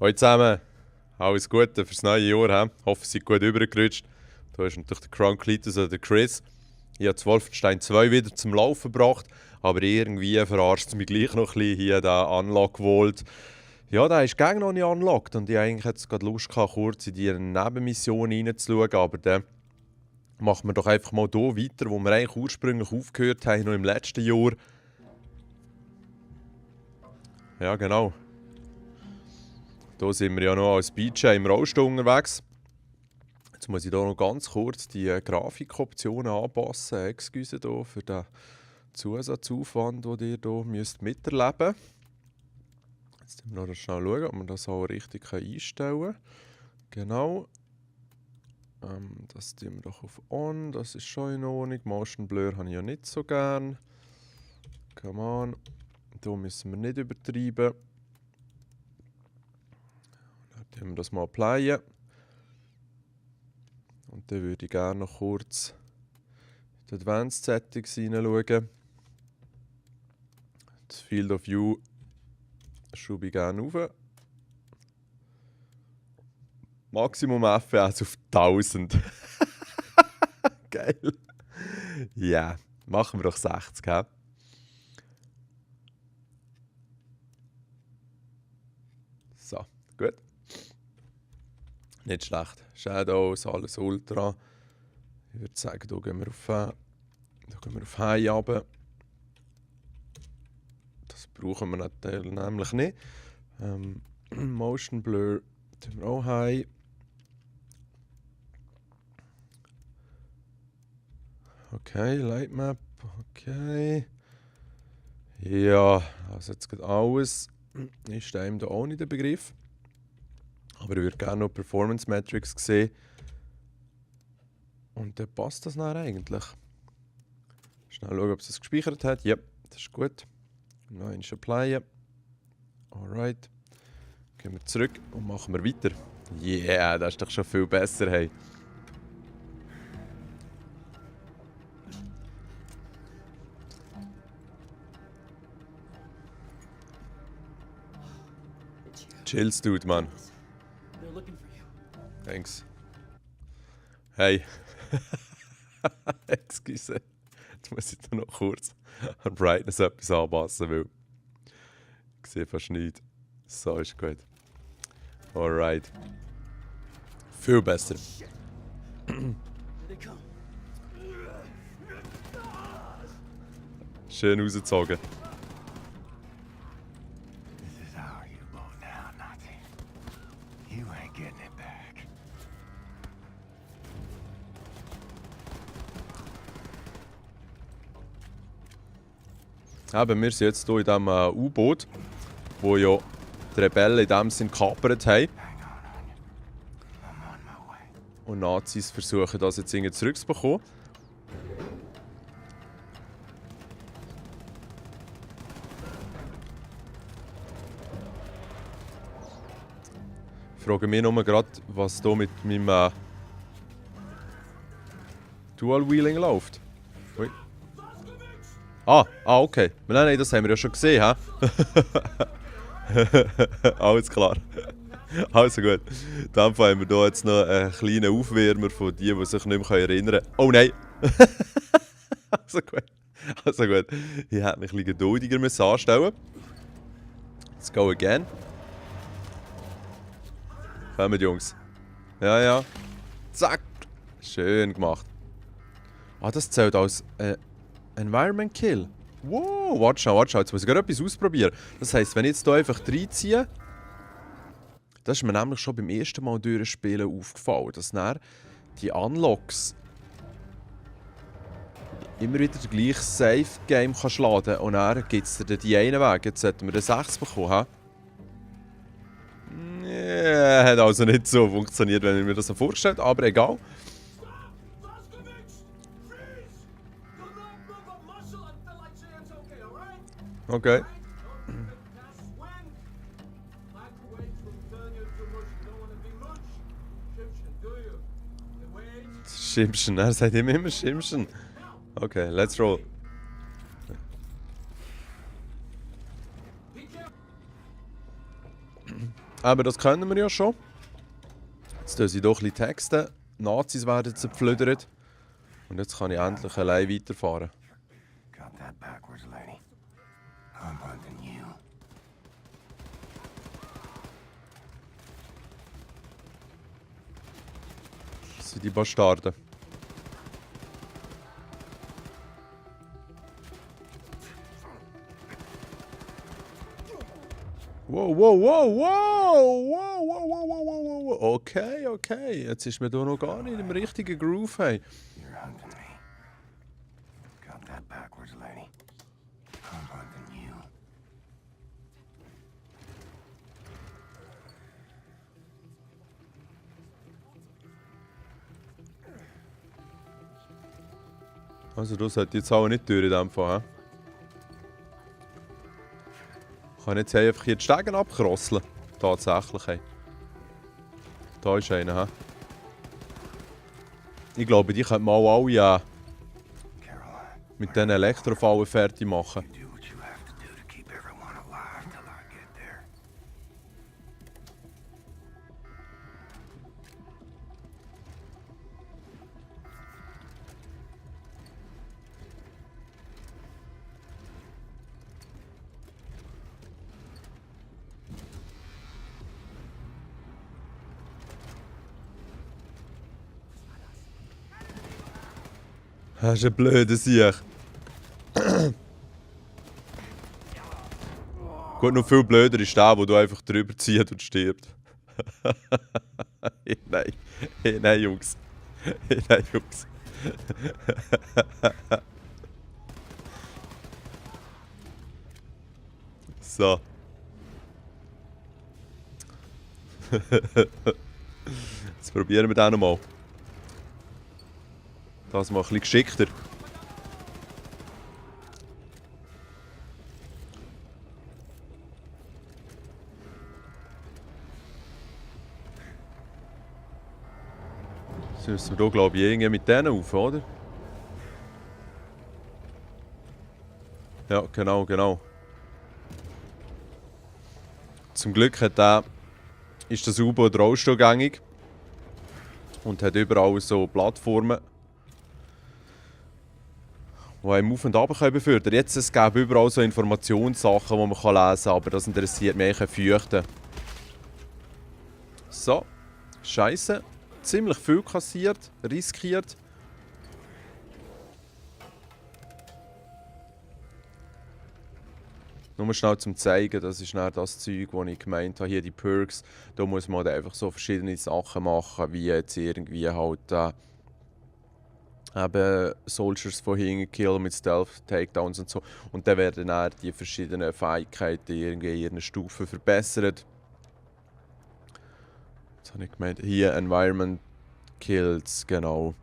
Hallo zusammen, alles Gute fürs neue Jahr. He? Hoffe, ihr seid gut übergerutscht. Da ist natürlich der Crown Cletus oder der Chris. Ich habe das Wolfenstein 2 wieder zum Laufen gebracht, aber irgendwie verarscht es mich gleich noch ein bisschen hier, den Unlock gewollt. Ja, der ist gegen noch nicht unlocked und ich eigentlich jetzt gerade Lust gehabt, kurz in die Nebenmission reinzuschauen, aber dann machen wir doch einfach mal hier weiter, wo wir eigentlich ursprünglich aufgehört haben, noch im letzten Jahr. Ja, genau. Hier sind wir ja noch als BJ im Rollstuhl unterwegs. Jetzt muss ich hier noch ganz kurz die Grafikoptionen anpassen. Excuse hier für den Zusatzaufwand, den ihr hier miterleben müsst. Jetzt müssen wir noch schnell schauen, ob wir das auch richtig einstellen können. Genau. Das tun wir doch auf On, das ist schon in Ordnung. Motion Blur habe ich ja nicht so gern. Come on. Hier müssen wir nicht übertreiben. Dann tun wir das mal applyen. Und dann würde ich gerne noch kurz in die Advanced Settings hineinschauen. Das Field of View schraube ich gerne rauf. Maximum FPS auf 1000. Geil. Ja, yeah. Machen wir doch 60, he? So, gut. Nicht schlecht. Shadows, alles Ultra. Ich würde sagen, hier gehen wir auf High runter. Das brauchen wir nämlich nicht. Motion Blur tun wir auch High. Okay, Lightmap, okay. Ja, also jetzt geht alles. Ist einem da auch nicht der Begriff. Aber ich würde gerne noch Performance Metrics sehen. Und dann passt das dann eigentlich. Schnell schauen, ob es das gespeichert hat. Ja, das ist gut. Nein, applyen. Alright. Gehen wir zurück und machen wir weiter. Yeah, das ist doch schon viel besser, hey. Chills, Dude, Mann. Thanks. Hey. Excuse. Jetzt muss ich da noch kurz an Brightness etwas anpassen, weil ich sehe fast nichts. So ist gut. Alright. Viel besser. Schön rausgezogen. Eben, wir sind jetzt hier in diesem U-Boot, wo ja die Rebellen in diesem Sinn gekapert haben. Und Nazis versuchen das jetzt irgendwie zurückzubekommen. Ich frage mich nur gerade, was hier mit meinem Dual-Wheeling läuft. Ui. Okay. Nein, das haben wir ja schon gesehen, hä? Alles klar. Also gut. In dem Fall haben wir hier jetzt noch einen kleinen Aufwärmer von denen, die sich nicht mehr erinnern können. Oh nein! Also gut. Ich hätte mich ein bisschen geduldiger anstellen. Let's go again. Kommt, Jungs. Ja. Zack! Schön gemacht. Das zählt als Environment Kill. Wow, warte schon. Jetzt muss ich gerade etwas ausprobieren. Das heisst, wenn ich jetzt hier einfach reinziehe, das ist mir nämlich schon beim ersten Mal durchspielen aufgefallen, dass dann die Unlocks immer wieder den gleichen Safe-Game laden kann. Und dann gibt es dir die einen Weg. Jetzt sollten wir den 6 bekommen. Nee, hat also nicht so funktioniert, wenn ich mir das so vorgestellt habe, aber egal. Okay. Schimpschen, er sagt immer Schimpschen. Okay, let's roll. Aber das können wir ja schon. Jetzt tun sie doch ein bisschen texten. Nazis werden zerpflüdert. Und jetzt kann ich endlich allein weiterfahren. Got that backwards, lady. I'm hunting you. Das sind die Bastarden. Wow, wow, wow, wow, wow, wow, wow, wow, wow, wow. Okay, okay. Jetzt ist mir da noch gar nicht im richtigen Groove. Hey. You're hunting me. Got that backwards, lady. I'm hunting you. Also das sollte jetzt auch nicht durch in dem Fall. He? Ich kann jetzt einfach hier die Stegen abkrosseln. Tatsächlich. Hey. Da ist einer. He? Ich glaube, die könnte man auch alle Caroline, mit diesen Elektrofallen fertig machen. you do what you have to do to keep everyone alive till I get there. Das ist ein blöder Sieg. Gut, noch viel blöder ist der, wo du einfach drüber ziehst und stirbt. Nein. Nein, Jungs. Nein, Jungs. So. Jetzt probieren wir den nochmal. Das mal ein bisschen geschickter. Jetzt müssen wir hier, glaube ich, irgendwie mit denen auf, oder? Ja, genau, genau. Zum Glück ist das U-Boot rollstuhlgängig und hat überall so Plattformen, die einem auf und ab befördern können. Jetzt es gibt überall so Informationssachen, die man lesen kann, aber das interessiert mich ein Feuchten. So, Scheiße. Ziemlich viel kassiert, riskiert. Nur schnell zum zeigen, das ist dann das Zeug, das ich gemeint habe, hier die Perks. Da muss man dann einfach so verschiedene Sachen machen, wie jetzt irgendwie halt eben Soldiers von hinten killen mit Stealth, Takedowns und so. Und dann werden dann die verschiedenen Fähigkeiten irgendwie in ihren Stufen verbessert. Jetzt habe ich gemeint, hier Environment Kills, genau.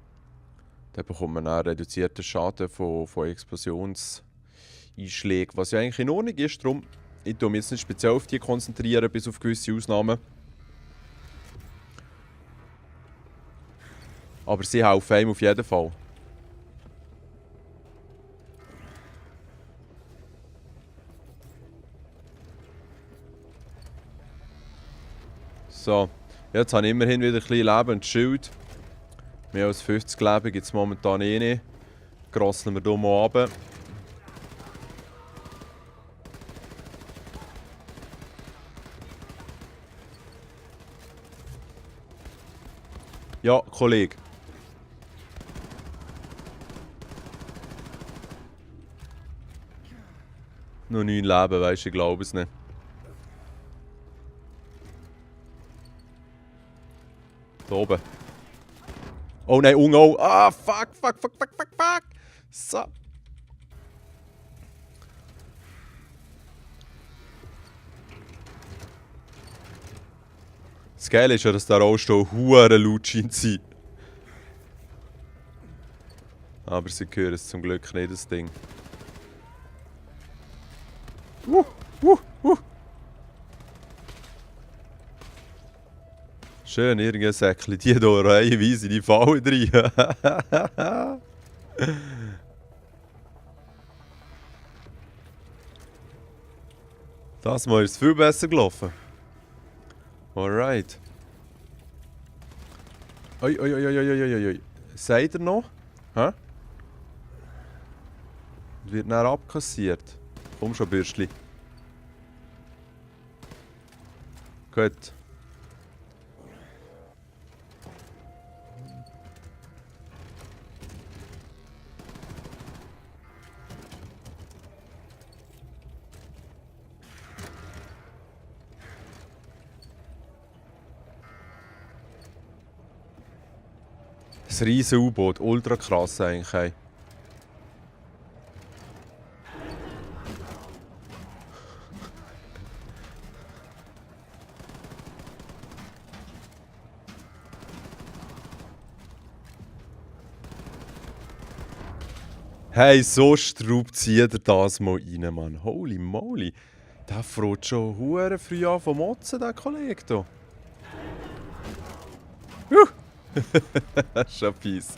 Dann bekommt man dann reduzierten Schaden von Explosionseinschlägen, was ja eigentlich in Ordnung ist. Darum, ich tue mich jetzt nicht speziell auf die konzentrieren, bis auf gewisse Ausnahmen. Aber sie helfen einem auf jeden Fall. So, jetzt habe ich immerhin wieder ein bisschen Leben und Schild. Mehr als 50 Leben gibt es momentan eh nicht. Grosseln wir hier mal runter. Ja, Kollege. Noch 9 Leben, weisst du, ich glaube es nicht. Da oben. Oh nein, oh! Ah, fuck! So. Das Geile ist ja, dass der Rollstuhl hure laut scheint zu sein. Aber sie hören es zum Glück nicht, das Ding. Schön, irgendein Säckchen, die hier reihenweise in die Falle rein. Das Mal ist es viel besser gelaufen. Alright. Oi, oi, oi, oi, oi, oi, oi, oi. Seid ihr noch? Hä? Wird dann abkassiert. Komm schon, Bürstli. Gut. Das riesen U-Boot, ultra krass eigentlich. Hey. Hey, so straubt zieht er das mal rein, Mann. Holy moly. Der fährt schon hure früh an vom Motzen, der Kollege hier. Schon fies.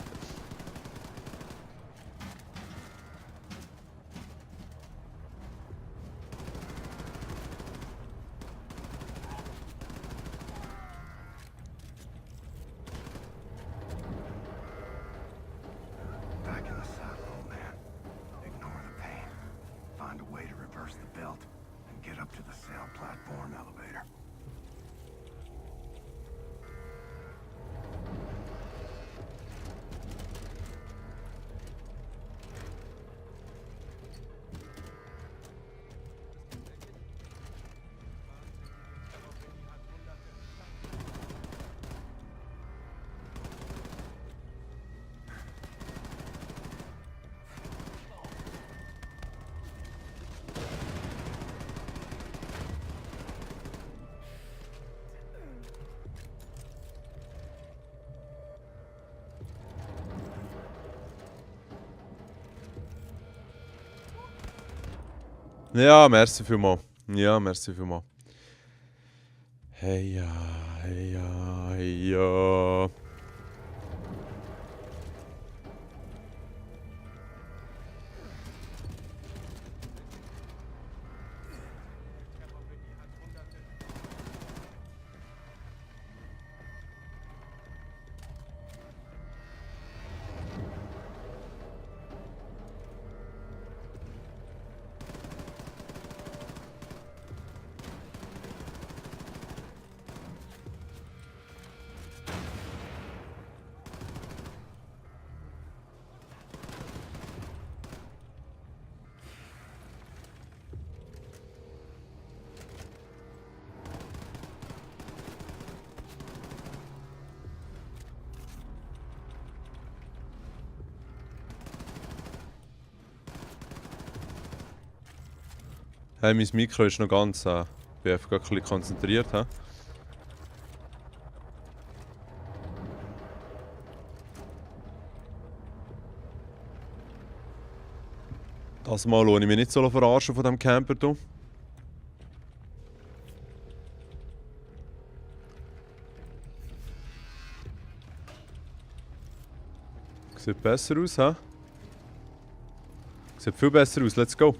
Back in the saddle, old man. Ignore the pain. Find a way to reverse the belt and get up to the sail platform elevator. Ja, merci vielmals. Ja, merci vielmals. Hey ja, hey ja, hey ja. Hey, mein Mikro ist noch ganz. Ich bin einfach ein bisschen konzentriert. He? Das Mal lasse ich mich nicht so verarschen von diesem Camper hier. Sieht besser aus, hä? Sieht viel besser aus, let's go!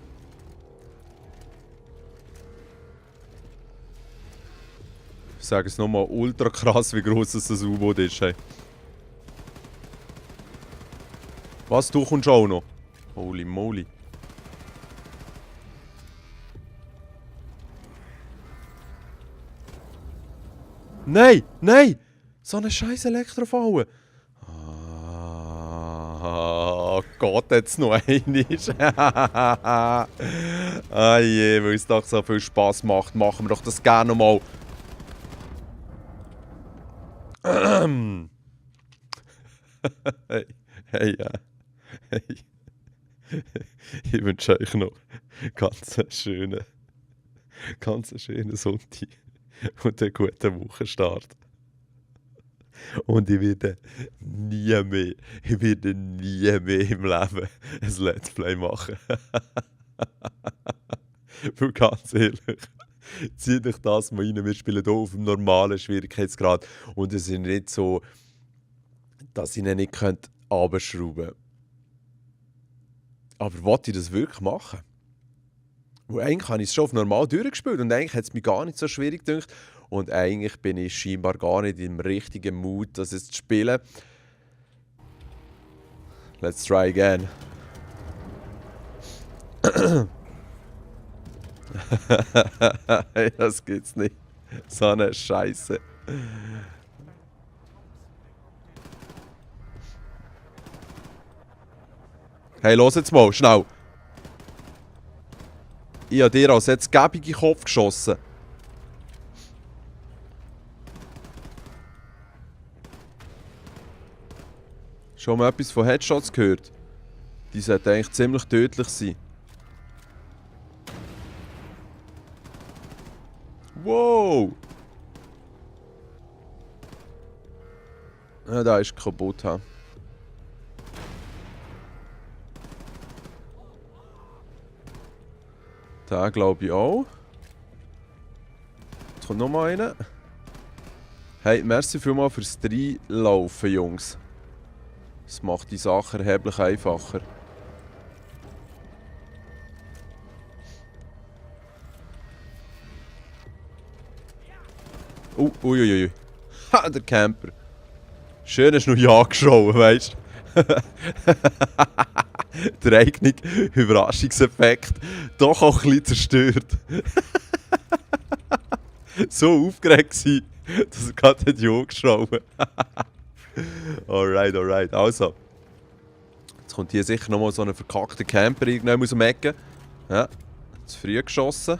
Ich sage es nochmal, ultra krass, wie groß das U-Boot ist. Hey. Was, du kommst auch noch? Holy moly. Nein, nein! So eine scheiß Elektrofalle! Oh Gott, jetzt noch einiges. Ah je, weil es doch so viel Spass macht, machen wir doch das gerne nochmal. Hey, hey, ja. Hey. Ich wünsche euch noch ganz einen schönen Sonntag und einen guten Wochenstart. Und ich werde nie mehr im Leben ein Let's Play machen. Weil ganz ehrlich, zieht euch das mal rein. Wir spielen hier auf dem normalen Schwierigkeitsgrad und es ist nicht so, dass ich ihn nicht runterschrauben könnte. Aber wollte ich das wirklich machen? Weil eigentlich habe ich es schon auf normal durchgespielt und eigentlich hat es mich gar nicht so schwierig gedacht. Und eigentlich bin ich scheinbar gar nicht im richtigen Mut, das jetzt zu spielen. Let's try again. Das gibt's nicht. So eine Scheiße. Hey, los jetzt mal, schnell. Ich habe dir als jetzt gäbige Kopf geschossen. Schon mal etwas von Headshots gehört? Die sollten eigentlich ziemlich tödlich sein. Wow! Ja, da ist kaputt. Ha. Da glaube ich auch. Jetzt kommt noch mal einer. Hey, merci vielmals fürs Reinlaufen, Jungs. Das macht die Sache erheblich einfacher. Uiuiui. Ha, der Camper. Schön hast du noch Ja geschaut, weißt du? Der eigene Überraschungseffekt doch auch ein bisschen zerstört. So aufgeregt war, dass er gerade Ja geschaut hat. Alright, alright. Also. Jetzt kommt hier sicher nochmal so ein verkackter Camper irgendwann aus dem Ecken. Ja, zu früh geschossen.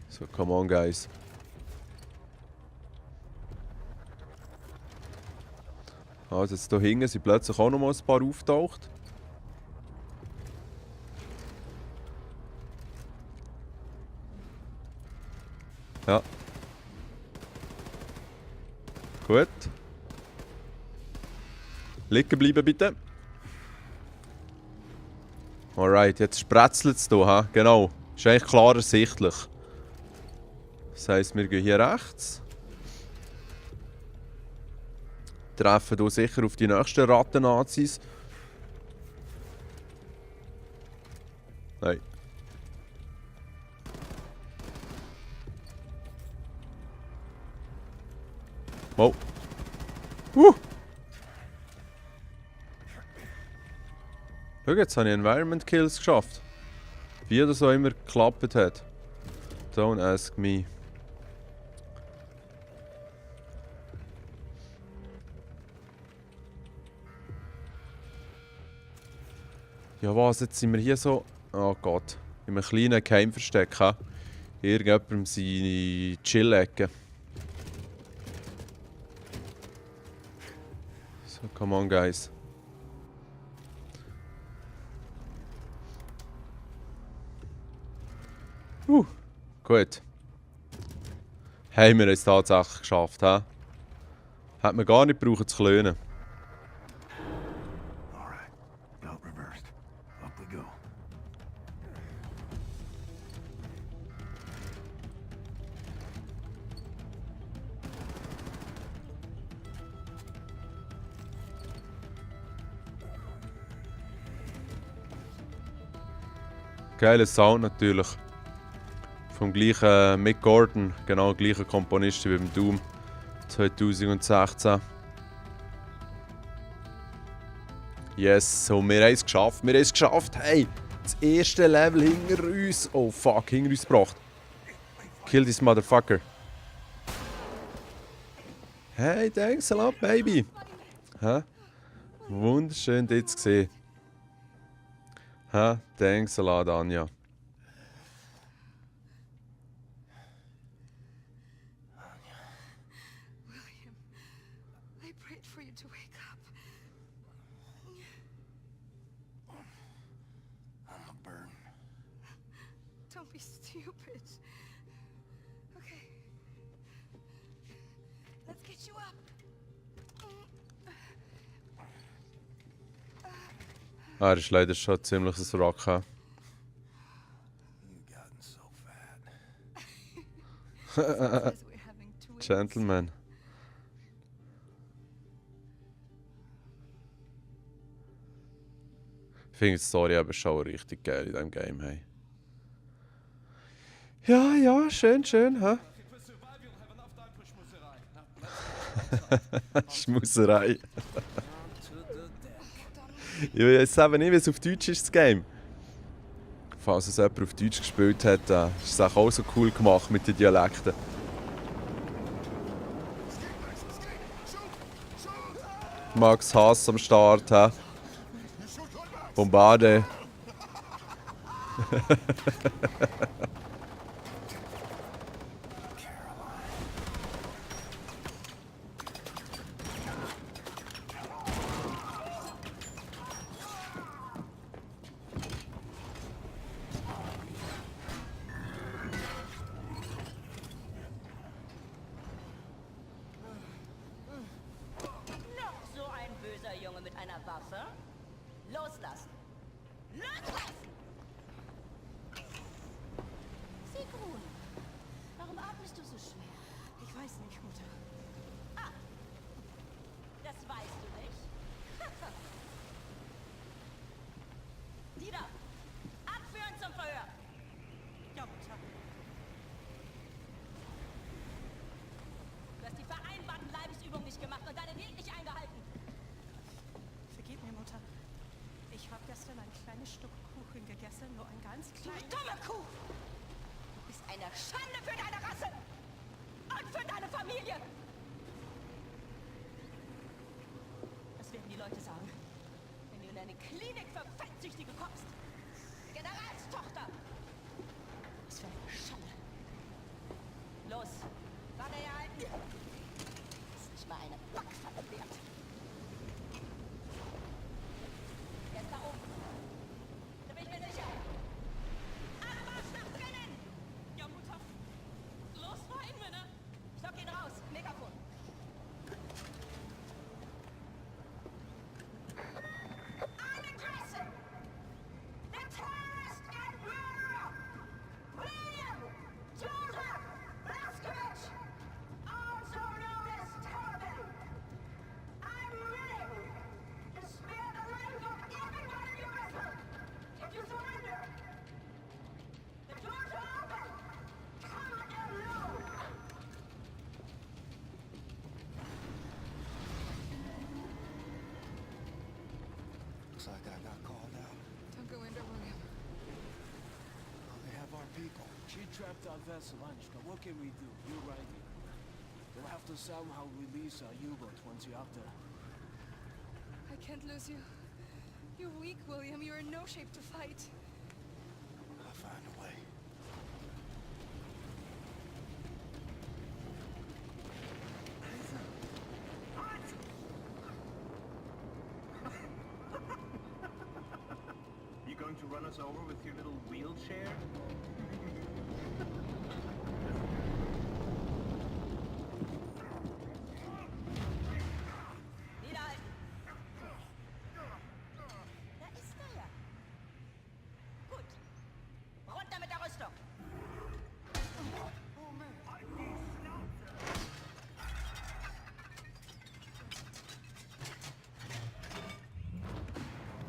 So, come on, guys. Also jetzt hier hinten sind plötzlich auch nochmal ein paar auftaucht. Ja. Gut. Liegen bleiben bitte. Alright, jetzt spretzelt es hier, ha? Genau. Ist eigentlich klar ersichtlich. Das heisst, wir gehen hier rechts. Treffen hier sicher auf die nächsten Ratten-Nazis. Nein. Oh. Schau, jetzt habe ich Environment Kills geschafft. Wie das auch immer geklappt hat. Don't ask me. Ja was, jetzt sind wir hier so... Oh Gott. In einem kleinen Geheimversteck. Irgendjemandem seine Chill-Ecke. So, come on guys. Gut. Haben wir es tatsächlich geschafft, hä? Hat man gar nicht gebraucht zu klönen. Alright. Belt reversed. Up we go. Geiler Sound natürlich. Vom gleichen Mick Gordon, genau gleicher Komponist wie beim Doom 2016. Yes, so wir haben es geschafft, wir haben es geschafft. Hey, das erste Level hinter uns. Oh fuck, hinter uns gebracht. Kill this motherfucker. Hey, thanks a lot, baby. Hä? Wunderschön, dich zu sehen. Hä? Thanks a lot, Anja. I prayed for you to wake up. I'm a burden. Don't be stupid. Okay. Let's get you up. Er ist leider schon ziemlich ein Wrack. You've gotten so fat. Because we're having twins. Gentleman. Ich finde die Story aber schon richtig geil in diesem Game. Hey. Ja, ja, schön, schön. Hä? Schmuserei. Ich weiß eben nicht, wie es auf Deutsch ist, das Game. Falls es jemand auf Deutsch gespielt hat, ist es auch so cool gemacht mit den Dialekten. Max Hass am Start. He? Bombarde. Noch so ein böser Junge mit einer Waffe? Loslassen! Loslassen! Sigrun, warum atmest du so schwer? Ich weiß nicht, Mutter. Ah, das weißt du nicht? Dieter, abführen zum Verhör! Ja, Mutter. Du hast die vereinbarten Leibesübungen nicht gemacht und deine Diät nicht eingehalten. Vergib mir, Mutter. Ich habe gestern ein kleines Stück Kuchen gegessen, nur ein ganz Du kleines. dumme Kuh! Du bist eine Schande für deine Rasse! Und für deine Familie! Was werden die Leute sagen, wenn du in eine Klinik für Fettsüchtige kommst? Generalstochter! Was für eine Schande! Los, Waffe herhalten! Das ist nicht mal eine Backpfanne wert. Er ist da oben. Da bin ich mir sicher. Arsch nach drinnen! Ja, Mutter. Los, rein, Männer! Stock ihn raus! Megafon! Unaddressed! The terrorist and murderer! William Joseph Blazkowicz! Also known as Talbot! I'm willing to spare the life of every one of you wrestlers if you surrender! The doors are open! Come alone! Looks like I got called out. Don't go in there, William. Oh, they have our people. She trapped our vessel, Anishka. What can we do? You're right here. We'll have to somehow release our U-boat once you're up there. I can't lose you. You're weak, William. You're in no shape to fight. I'll find a way. You going to run us over with your little wheelchair? Niederhalten! Da ist er ja. Gut. Runter mit der Rüstung.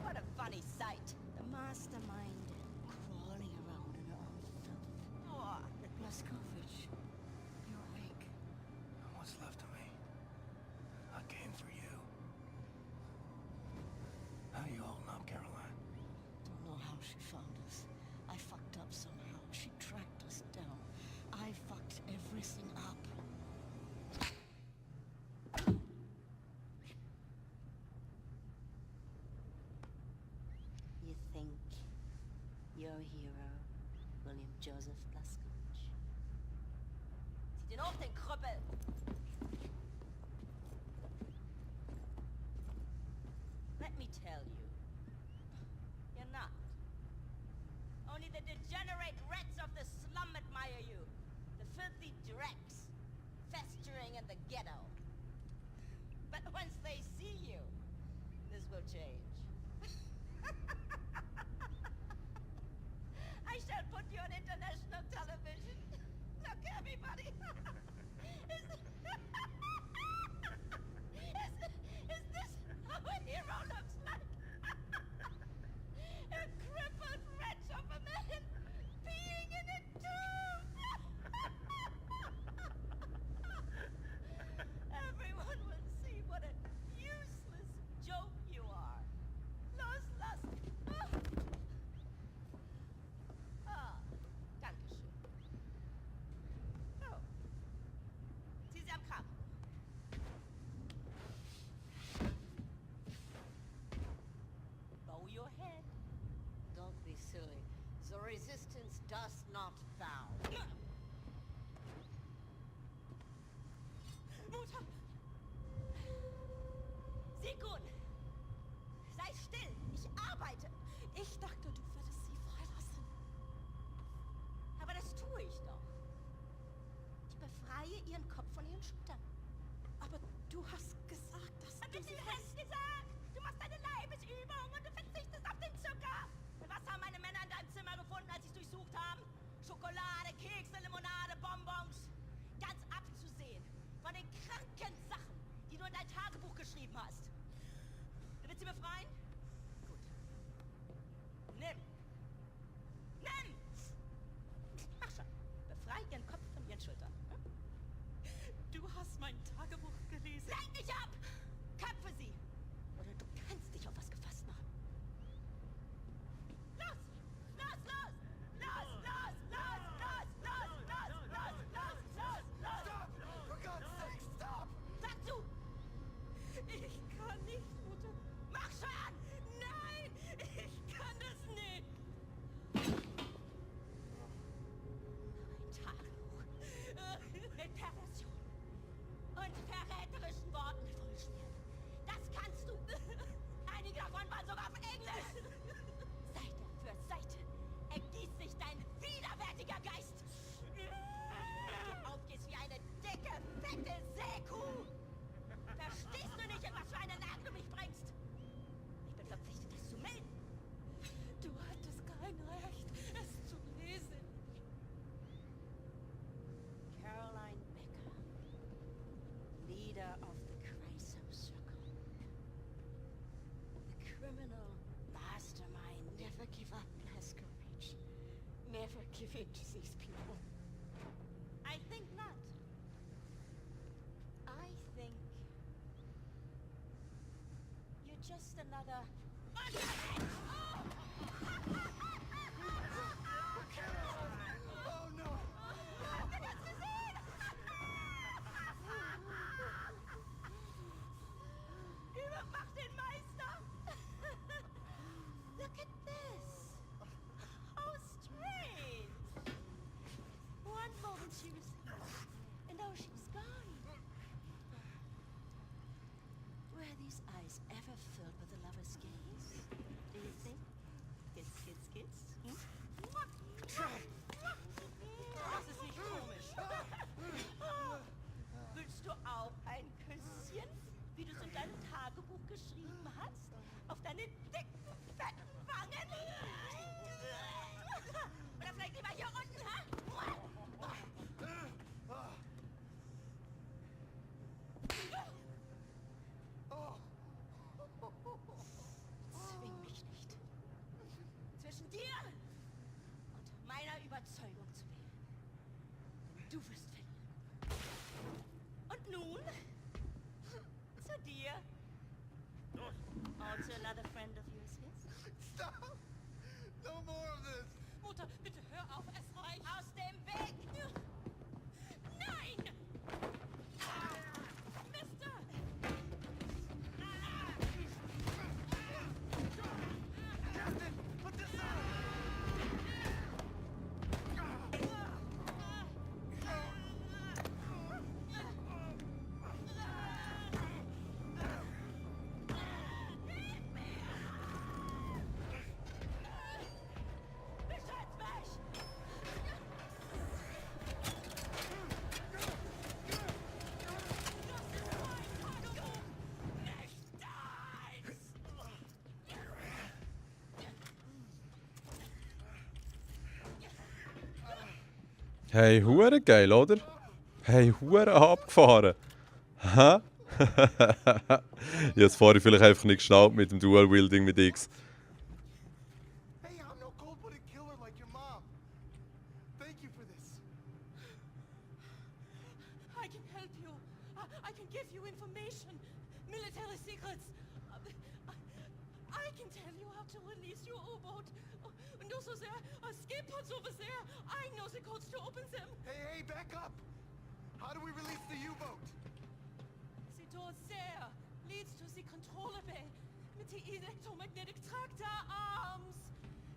What a funny sight. The mastermind crawling around in her own filth. Oh, Blazkowicz, you're awake. What's left of me? I came for you. How you holding up, Caroline? Don't know how she found us. I fucked up somehow. She tracked us down. I fucked everything up. You think you're a hero, William Joseph Blazkowicz? Zieht ihn hoch, den Krüppel! Let me tell you, you're not. Only the degenerate rats of the slum admire you. The filthy dregs, festering in the ghetto. But once they see you, this will change. I shall put you on international television. Look, everybody. Is this how a hero looks like? not bow. Mutter! Sigrun! Sei still! Ich arbeite! Ich dachte, du würdest sie freilassen. Aber das tue ich doch. Ich befreie ihren Kopf von ihren Schultern. Aber du hast gesagt, dass Hab du ich sie dir fest gesagt? Du machst deine Leibesübung und du verzichtest auf den Zucker. Und was haben meine Männer in deinem Zimmer gefunden, als sie es durchsucht haben? Schokolade, Kekse, Limonade, Bonbons. Ganz abzusehen von den kranken Sachen, die du in dein Tagebuch geschrieben hast. Du willst sie befreien? Gut. Nimm. Nimm! Mach schon. Befrei ihren Kopf von ihren Schultern. Hm? Du hast mein Tagebuch gelesen. Lenk dich ab! Köpfe sie! Oder du kannst dich auf was gefasst machen. Los! Los, los! Los, los, los, los, los, los, los, los, los, los! Stop! For God's sake, stop! Sag zu! Ich kann nicht, Mutter. Mach schon! Nein, ich kann das nicht. Ein Tagebuch. Mit Perversion. Und verräterischen Worten vollschmieren. Das kannst du. Einige davon waren sogar auf Englisch. Seite für Seite ergießt sich dein widerwärtiger Geist. Du aufgehst wie eine dicke, fette Seekuh. Verstehst du nicht, in was für eine Lage du mich bringst? Ich bin verpflichtet, das zu melden. Du hattest kein Recht, es zu lesen. Caroline Becker, leader of the Chrysom Circle. The criminal mastermind. Never give up, Blazkowicz. Never give in to these people. I think not. I think you're just another. Oh no! Habt ihr das gesehen? Übermacht den Meister! Look at this! How strange! One moment she was here, and now she's gone. Were these eyes ever filled with a lover's gaze? Do you think? Kiss, kiss, kiss. Hm? Das ist nicht komisch. Willst du auch ein Küsschen, wie du es in deinem Tagebuch geschrieben hast? Auf deine dicken, fetten Wangen? Oder vielleicht lieber hier unten, hä? Zwing mich nicht. Zwischen dir und meiner Überzeugung zu wählen. Denn du wirst verlieren. Und nun zu dir. Also another friend of yours, yes? Stop! No more of this! Mutter, bitte hör auf, es reicht. Aus dem Weg! Nein! Mister! Justin, put this on! Beschütz mich! Hey, hure geil, oder? Hey, hure abgefahren. Hä? Ich hab's vorher vielleicht einfach nicht geschnallt mit dem Dual-Wielding mit X. Hey, I'm no cold-blooded killer like your mom. Thank you for this. I can help you. I can give you information. Military secrets. I can tell you how to release your U-boat. Und du so sehr, escape pods over there. I know the codes to open them. Hey, back up! How do we release the U-boat? The door there leads to the controller bay with the electromagnetic tractor arms.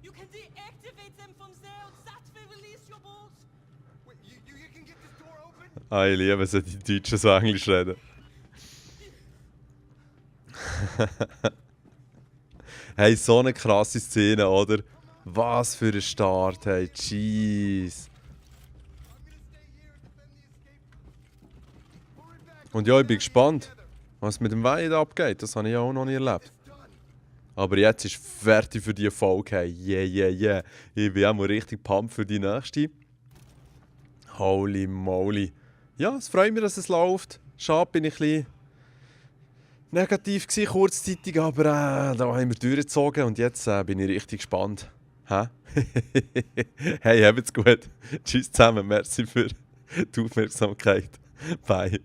You can deactivate them from there and that will release your Ah, ich liebe es, wenn die Deutschen so Englisch reden. Hey, so eine krasse Szene, oder? Was für ein Start, hey, jeez. Und ja, ich bin gespannt, was mit dem Wein abgeht. Das habe ich ja auch noch nie erlebt. Aber jetzt ist fertig für die Folge. Hey, yeah. Ich bin auch mal richtig pumped für die nächste. Holy moly. Ja, es freut mich, dass es läuft. Schade, bin ich ein bisschen negativ gewesen, kurzzeitig, aber da haben wir durchgezogen und jetzt bin ich richtig gespannt. Hä? Hey, habt's gut. Tschüss zusammen, merci für die Aufmerksamkeit. Bye.